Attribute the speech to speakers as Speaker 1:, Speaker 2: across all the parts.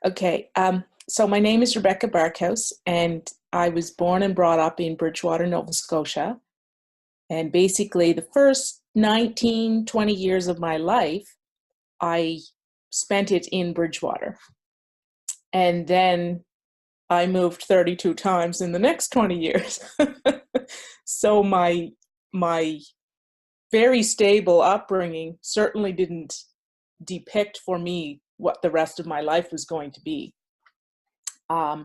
Speaker 1: Okay, so my name is Rebecca Barkhouse, and I was born and brought up in Bridgewater, Nova Scotia. And basically, the first 19, 20 years of my life, I spent it in Bridgewater. And then I moved 32 times in the next 20 years. So my very stable upbringing certainly didn't depict for me what the rest of my life was going to be. I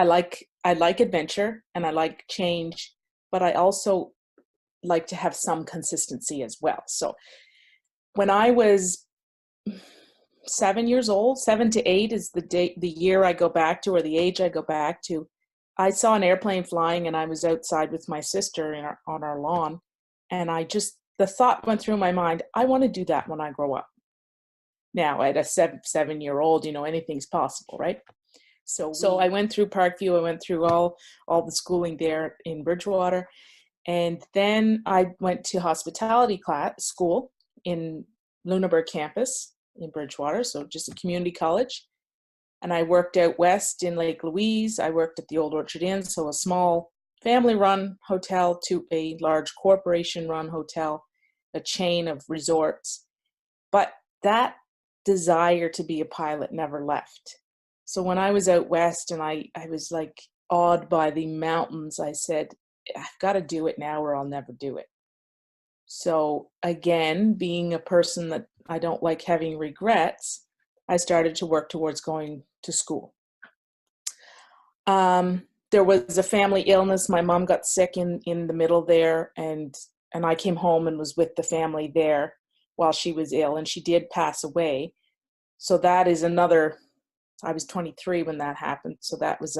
Speaker 1: like adventure and I like change, but I also like to have some consistency as well. So when I was 7 years old, 7 to 8 is the year I go back to, or the age I go back to. I saw an airplane flying, and I was outside with my sister on our lawn, and the thought went through my mind, I want to do that when I grow up. Now, at a 7-year-old, anything's possible, right? So I went through Parkview. I went through all the schooling there in Bridgewater. And then I went to hospitality school in Lunenburg campus in Bridgewater, so just a community college. And I worked out west in Lake Louise. I worked at the Old Orchard Inn, so a small family-run hotel to a large corporation-run hotel, a chain of resorts. But that desire to be a pilot never left. So when I was out west and I was like awed by the mountains, I said, I've got to do it now or I'll never do it. So again, being a person that I don't like having regrets, I started to work towards going to school. There was a family illness. My mom got sick in the middle there, and I came home and was with the family there while she was ill, and she did pass away. So that is I was 23 when that happened. So that was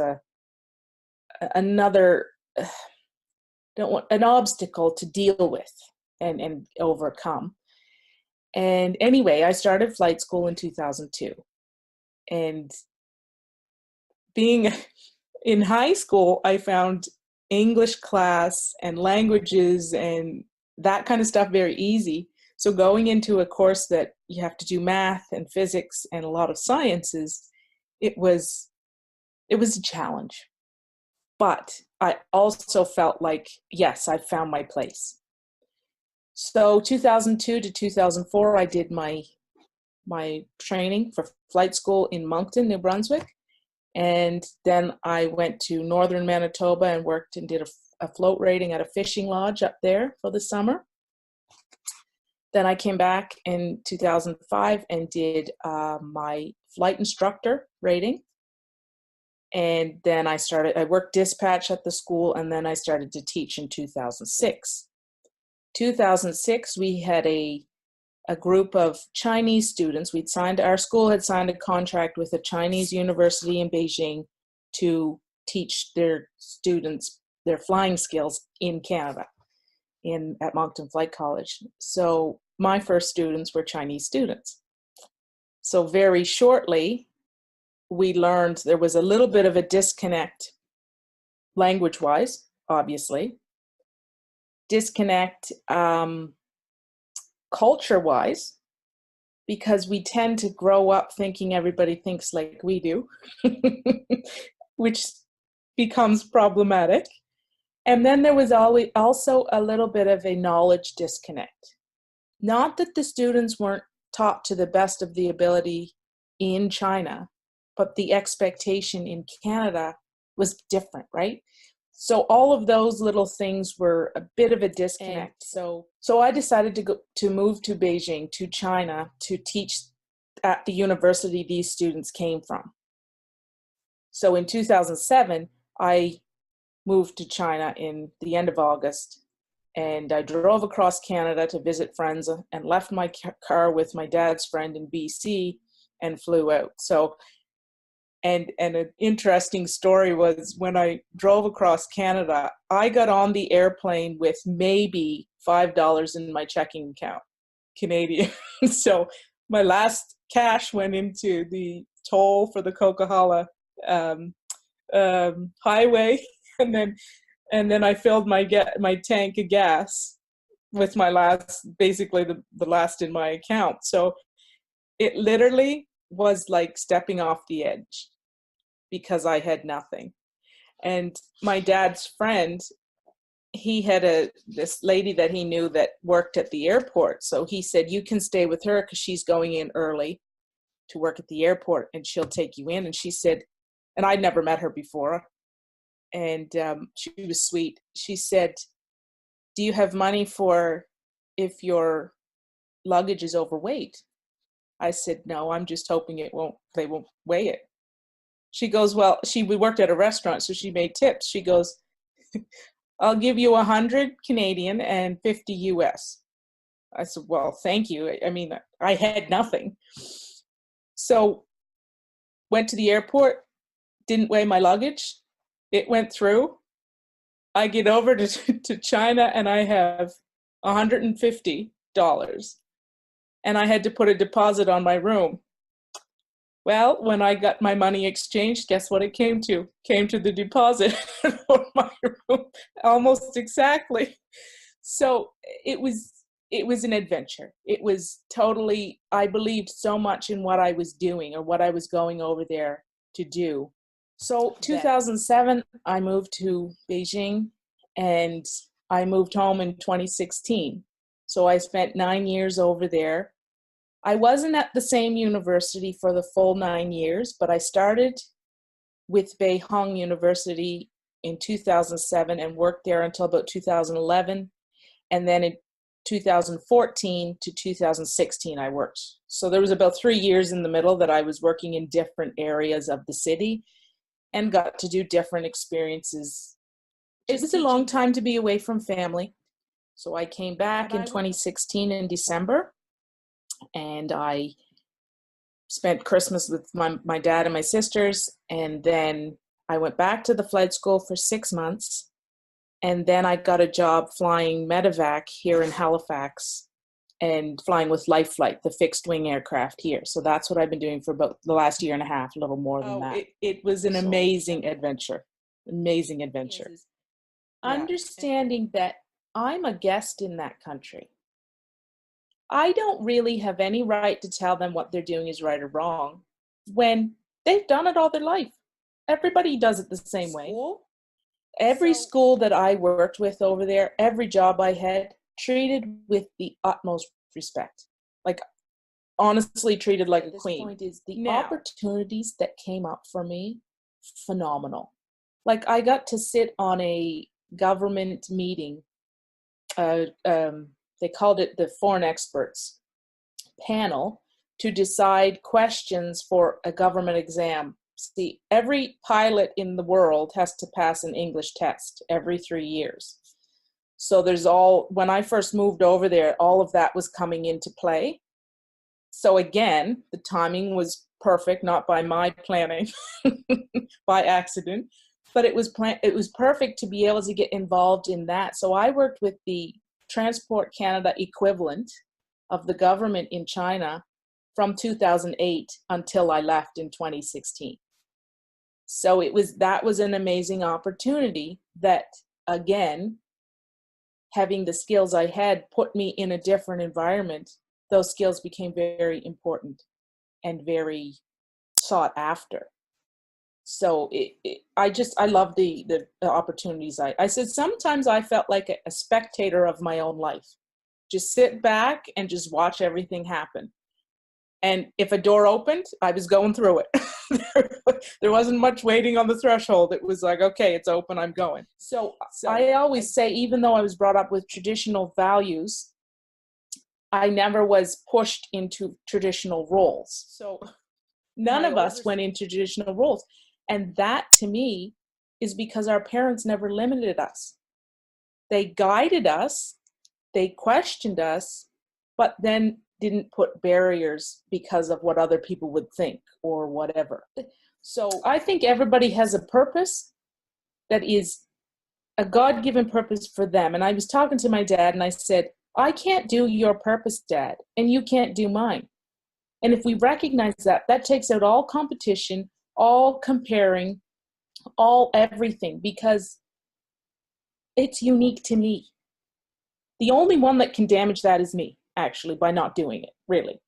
Speaker 1: another an obstacle to deal with and overcome. And anyway, I started flight school in 2002. And being in high school, I found English class and languages and that kind of stuff very easy. So going into a course that you have to do math and physics and a lot of sciences, it was a challenge. But I also felt like, yes, I found my place. So 2002 to 2004, I did my training for flight school in Moncton, New Brunswick. And then I went to northern Manitoba and worked and did a float rating at a fishing lodge up there for the summer. Then I came back in 2005 and did my flight instructor rating. And then I worked dispatch at the school, and then I started to teach in 2006. 2006, we had a group of Chinese students. Our school had signed a contract with a Chinese university in Beijing to teach their students their flying skills in Canada, at Moncton Flight College. So my first students were Chinese students. So very shortly, we learned there was a little bit of a disconnect language-wise, obviously. Disconnect culture-wise, because we tend to grow up thinking everybody thinks like we do, which becomes problematic. And then there was also a little bit of a knowledge disconnect. Not that the students weren't taught to the best of the ability in China, but the expectation in Canada was different, right? So all of those little things were a bit of a disconnect. So I decided to move to Beijing, to China, to teach at the university these students came from. So in 2007, I moved to China in the end of August, and I drove across Canada to visit friends and left my car with my dad's friend in BC and flew out. So And an interesting story was when I drove across Canada, I got on the airplane with maybe $5 in my checking account, Canadian. So my last cash went into the toll for the Coquihalla highway, and then I filled my tank of gas with my basically the last in my account. So it literally was like stepping off the edge because I had nothing. And my dad's friend, he had this lady that he knew that worked at the airport. So he said, you can stay with her because she's going in early to work at the airport and she'll take you in. And she said, and I'd never met her before, and she was sweet. She said, do you have money for if your luggage is overweight? I said, no, I'm just hoping they won't weigh it. She goes, well, we worked at a restaurant, so she made tips. She goes, I'll give you 100 Canadian and 50 US. I said, well, thank you. I mean, I had nothing. So went to the airport, didn't weigh my luggage. It went through. I get over to China and I have $150. And I had to put a deposit on my room. Well, when I got my money exchanged, guess what it came to? Came to the deposit for my room, almost exactly. So it was an adventure. It was totally, I believed so much in what I was doing or what I was going over there to do. So 2007, I moved to Beijing and I moved home in 2016. So I spent 9 years over there. I wasn't at the same university for the full 9 years, but I started with Beijing University in 2007 and worked there until about 2011. And then in 2014 to 2016, I worked. So there was about 3 years in the middle that I was working in different areas of the city and got to do different experiences. It was a long time to be away from family. So I came back in 2016 in December. And I spent Christmas with my dad and my sisters. And then I went back to the flight school for 6 months. And then I got a job flying medevac here in Halifax and flying with Life Flight, the fixed wing aircraft here. So that's what I've been doing for about the last year and a half, a little more than that. It was an amazing adventure. Amazing adventure. Understanding that I'm a guest in that country. I don't really have any right to tell them what they're doing is right or wrong when they've done it all their life. Everybody does it the same way. Every school that I worked with over there, every job I had, treated with the utmost respect. Like, honestly treated like a queen. Point is the opportunities that came up for me, phenomenal. Like, I got to sit on a government meeting, they called it the foreign experts panel, to decide questions for a government exam. See, every pilot in the world has to pass an English test every 3 years. So when I first moved over there, all of that was coming into play. So again, the timing was perfect, not by my planning, by accident, but it was perfect to be able to get involved in that. So I worked with the Transport Canada equivalent of the government in China from 2008 until I left in 2016. So that was an amazing opportunity that, again, having the skills I had put me in a different environment. Those skills became very important and very sought after. So I love the opportunities. I said sometimes I felt like a spectator of my own life. Just sit back and just watch everything happen. And if a door opened, I was going through it. There wasn't much waiting on the threshold. It was like, okay, it's open, I'm going. So I always say, even though I was brought up with traditional values, I never was pushed into traditional roles. So none of us went into traditional roles. And that, to me, is because our parents never limited us. They guided us, they questioned us, but then didn't put barriers because of what other people would think or whatever. So I think everybody has a purpose that is a God-given purpose for them. And I was talking to my dad and I said, I can't do your purpose, Dad, and you can't do mine. And if we recognize that, that takes out all competition, all comparing, all everything, because it's unique to me. The only one that can damage that is me, actually, by not doing it, really.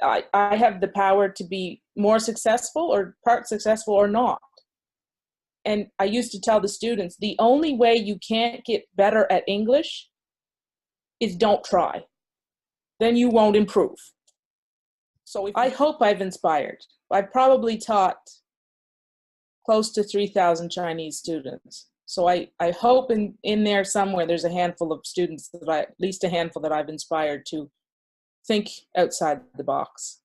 Speaker 1: I have the power to be more successful or part successful or not. And I used to tell the students, the only way you can't get better at English is don't try. Then you won't improve. So I hope I've inspired. I've probably taught close to 3,000 Chinese students. So I hope in there somewhere there's a handful of students, at least a handful that I've inspired to think outside the box.